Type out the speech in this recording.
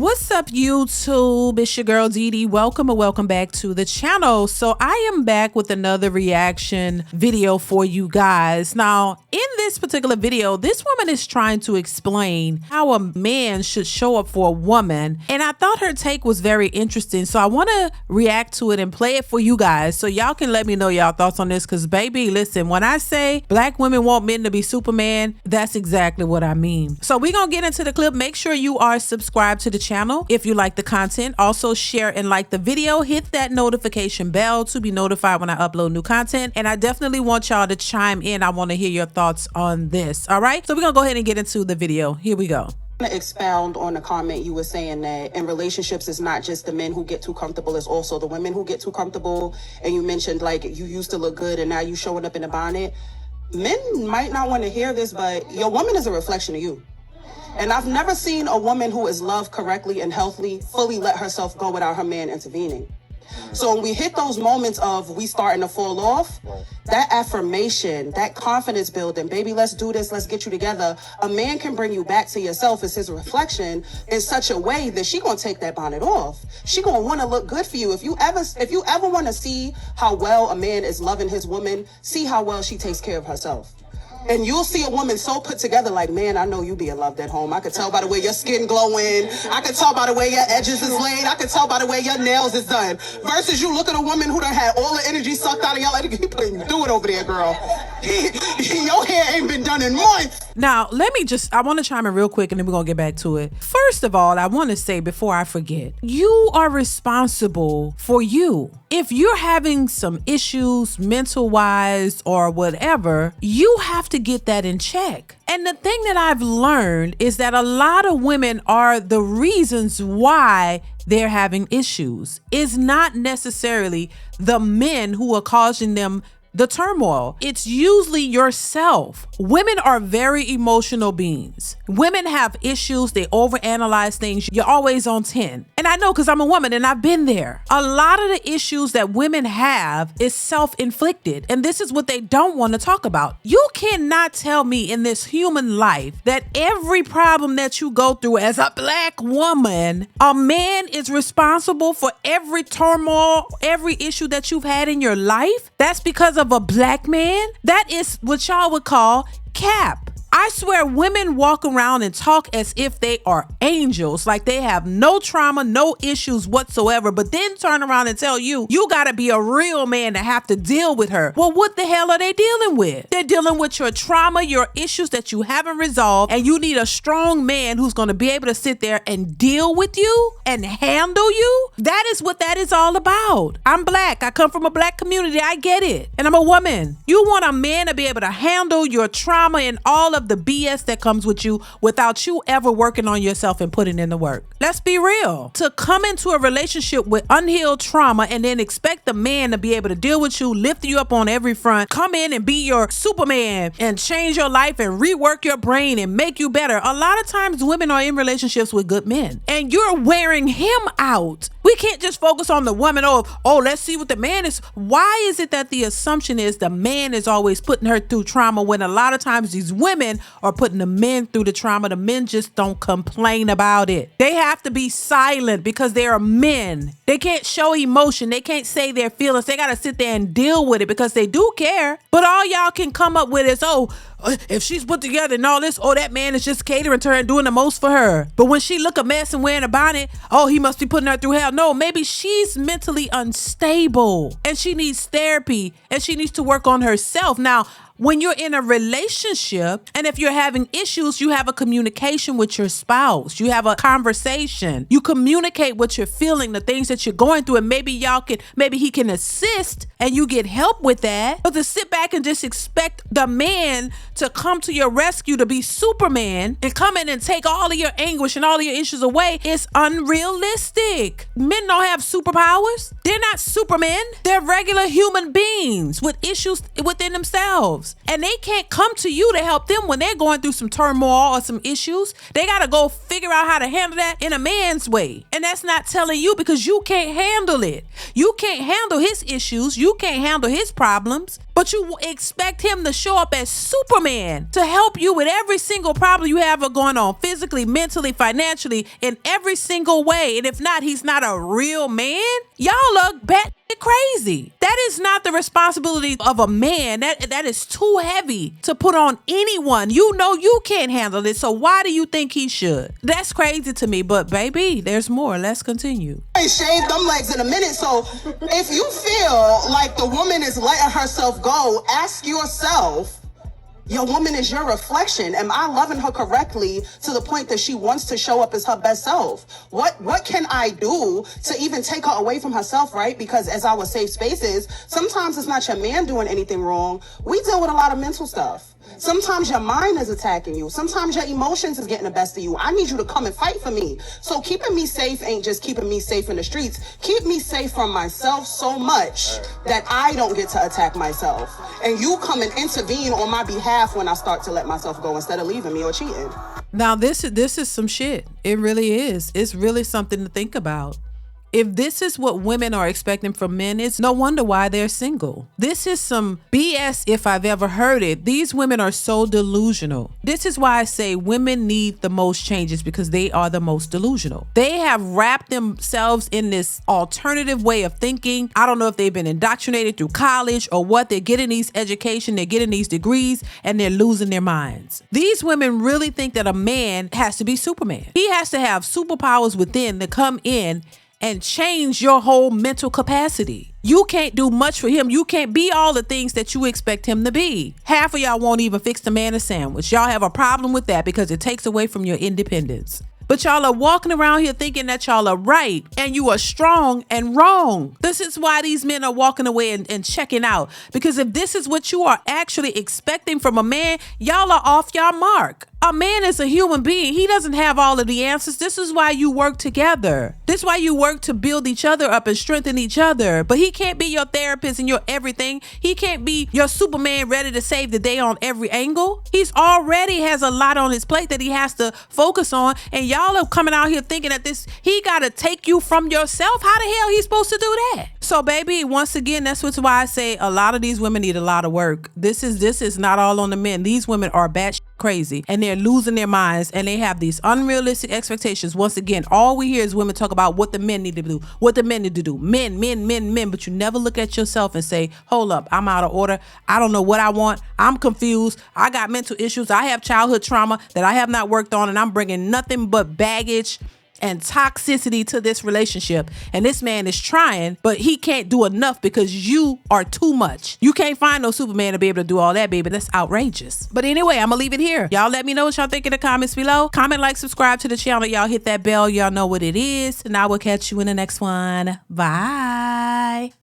What's up, YouTube? It's your girl DeeDee. Welcome back to the channel. So I am back with another reaction video for you guys. Now, in this particular video, this woman is trying to explain how a man should show up for a woman, and I thought her take was very interesting. So I want to react to it and play it for you guys so y'all can let me know y'all thoughts on this. Because baby, listen, when I say black women want men to be Superman, that's exactly what I mean. So we're gonna get into the clip. Make sure you are subscribed to the channel if you like the content. Also share and like the video. Hit that notification bell to be notified when I upload new content. And I definitely want y'all to chime in. I want to hear your thoughts on this. All right, so we're gonna go ahead and get into the video. Here we go. To expound on the comment you were saying that in relationships it's not just the men who get too comfortable, it's also the women who get too comfortable. And you mentioned like you used to look good and now you showing up in a bonnet. Men might not want to hear this, but your woman is a reflection of you. And I've never seen a woman who is loved correctly and healthily fully let herself go without her man intervening. So when we hit those moments of we starting to fall off, that affirmation, that confidence building, baby, let's do this, let's get you together. A man can bring you back to yourself as his reflection in such a way that she gonna take that bonnet off. She gonna wanna look good for you. If you ever wanna see how well a man is loving his woman, see how well she takes care of herself. And you'll see a woman so put together like, man, I know you being loved at home. I could tell by the way your skin glowing. I could tell by the way your edges is laid. I could tell by the way your nails is done. Versus you look at a woman who done had all the energy sucked out of y'all. Like, he putting you through it over there, girl. Your hair ain't been done in months. Now, I want to chime in real quick and then we're going to get back to it. First of all, I want to say before I forget, you are responsible for you. If you're having some issues mental-wise or whatever, you have to get that in check. And the thing that I've learned is that a lot of women are the reasons why they're having issues. It's not necessarily the men who are causing them the turmoil. It's usually yourself. Women are very emotional beings. Women have issues. They overanalyze things. You're always on 10. And I know because I'm a woman and I've been there. A lot of the issues that women have is self-inflicted. And this is what they don't want to talk about. You cannot tell me in this human life that every problem that you go through as a black woman, a man is responsible for every turmoil, every issue that you've had in your life. That's because of a black man. That is what y'all would call cap. I swear women walk around and talk as if they are angels, like they have no trauma, no issues whatsoever, but then turn around and tell you, you gotta be a real man to have to deal with her. Well, what the hell are they dealing with? They're dealing with your trauma, your issues that you haven't resolved, and you need a strong man who's gonna be able to sit there and deal with you and handle you. That is what that is all about. I'm black. I come from a black community. I get it. And I'm a woman. You want a man to be able to handle your trauma and all of the BS that comes with you without you ever working on yourself and putting in the work. Let's be real. To come into a relationship with unhealed trauma and then expect the man to be able to deal with you, lift you up on every front, come in and be your Superman and change your life and rework your brain and make you better. A lot of times women are in relationships with good men and you're wearing him out. We can't just focus on the woman. Oh, let's see what the man is. Why is it that the assumption is the man is always putting her through trauma when a lot of times these women are putting the men through the trauma? The men just don't complain about it. They have to be silent because they are men. They can't show emotion. They can't say their feelings. They got to sit there and deal with it because they do care. But all y'all can come up with is, if she's put together and all this, that man is just catering to her and doing the most for her. But when she look a mess and wearing a bonnet, he must be putting her through hell. No, maybe she's mentally unstable and she needs therapy and she needs to work on herself. Now, when you're in a relationship and if you're having issues, you have a communication with your spouse. You have a conversation. You communicate what you're feeling, the things that you're going through, and maybe he can assist and you get help with that. But to sit back and just expect the man to come to your rescue to be Superman and come in and take all of your anguish and all of your issues away is unrealistic. Men don't have superpowers. They're not Supermen. They're regular human beings with issues within themselves. themselves. And they can't come to you to help them when they're going through some turmoil or some issues. They got to go figure out how to handle that in a man's way. And that's not telling you because you can't handle it. You can't handle his issues. You can't handle his problems. But you expect him to show up as Superman to help you with every single problem you have going on physically, mentally, financially, in every single way. And if not, he's not a real man. Y'all look bat crazy. That is not the responsibility of a man. That is too heavy to put on anyone. You know you can't handle it. So why do you think he should? That's crazy to me. But baby, there's more. Let's continue. I shave them legs in a minute. So if you feel like the woman is letting herself go, ask yourself, your woman is your reflection. Am I loving her correctly to the point that she wants to show up as her best self? What can I do to even take her away from herself, right? Because as our safe spaces, sometimes it's not your man doing anything wrong. We deal with a lot of mental stuff. Sometimes your mind is attacking you. Sometimes your emotions is getting the best of you. I need you to come and fight for me. So keeping me safe ain't just keeping me safe in the streets. Keep me safe from myself so much that I don't get to attack myself. And you come and intervene on my behalf when I start to let myself go instead of leaving me or cheating. Now, this is some shit. It really is. It's really something to think about. If this is what women are expecting from men, it's no wonder why they're single. This is some BS if I've ever heard it. These women are so delusional. This is why I say women need the most changes, because they are the most delusional. They have wrapped themselves in this alternative way of thinking. I don't know if they've been indoctrinated through college or what. They're getting these education, they're getting these degrees, and they're losing their minds. These women really think that a man has to be Superman. He has to have superpowers within to come in and change your whole mental capacity. You can't do much for him. You can't be all the things that you expect him to be. Half of y'all won't even fix the man a sandwich. Y'all have a problem with that because it takes away from your independence. But y'all are walking around here thinking that y'all are right and you are strong and wrong. This is why these men are walking away and checking out. Because if this is what you are actually expecting from a man, y'all are off your mark. A man is a human being. He doesn't have all of the answers. This is why you work together. This is why you work to build each other up and strengthen each other. But he can't be your therapist and your everything. He can't be your Superman ready to save the day on every angle. He's already has a lot on his plate that he has to focus on. And y'all are coming out here thinking that he got to take you from yourself. How the hell he's supposed to do that? So baby, once again, that's why I say a lot of these women need a lot of work. This is not all on the men. These women are batshit crazy and they're losing their minds and they have these unrealistic expectations. Once again, all we hear is women talk about what the men need to do, what the men need to do. Men, but you never look at yourself and say, hold up, I'm out of order. I don't know what I want. I'm confused. I got mental issues. I have childhood trauma that I have not worked on and I'm bringing nothing but baggage and toxicity to this relationship. And this man is trying, but he can't do enough because you are too much. You can't find no Superman to be able to do all that, baby. That's outrageous. But anyway, I'm gonna leave it here. Y'all let me know what y'all think in the comments below. Comment, like, subscribe to the channel. Y'all hit that bell. Y'all know what it is. And I will catch you in the next one. Bye.